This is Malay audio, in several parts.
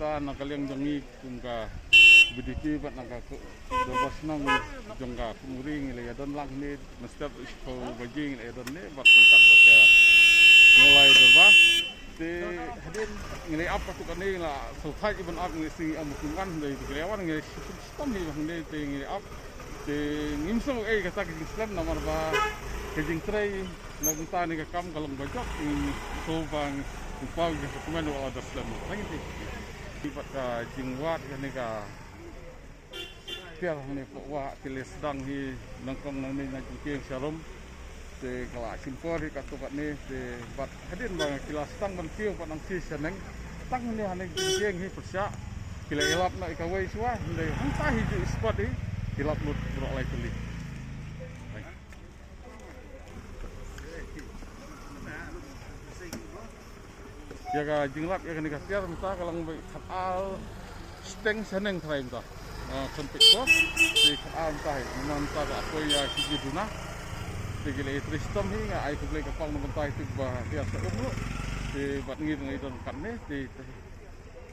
kynta nak kaliang jongi kungka bidiki bat nak dobas nang jongga kumuring le don lang ni mesti isko bajing le don ni bat kungkat ke mulai doba te hadin ngilai apa tu kan ni la selesai iban up ni sing amukungan dari kelewan ngilai sistem ni bang ni te ngilai up te ngimso kata Islam nomor ba kejing tray nagta ni ka kam kalong bajok ni so bang upau ke dokumen wala Islam lagi ti ibat ka jingwat ni ka pial ni wa tilis dang hi nangkong nang ni ngajing syarum te kala simpor di katukat ni te bat hadin bang kilas tang ban kiu pat nang si seneng tang ni haning jeng hi persya kila elap nak ikawai suah ndai hanta hi di spot hi kilap lut bro lai tuli jaga jinglat ya kan dikasih minta kalang khatal steng seneng trai minta kontek kos di khatal minta minta apa ya siji duna digile tristom hi nga ai kublai kapang namunta itu bah biasa umlu di bat ngir ngai don kan ne di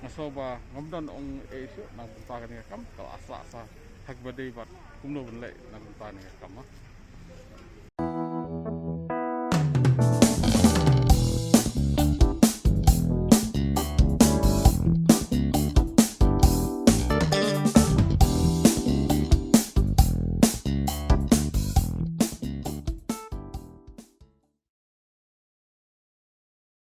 ngasoba ngamdan ong esu nang punta kan kam kal asa hak badai bat kumno benlai nang punta ni kam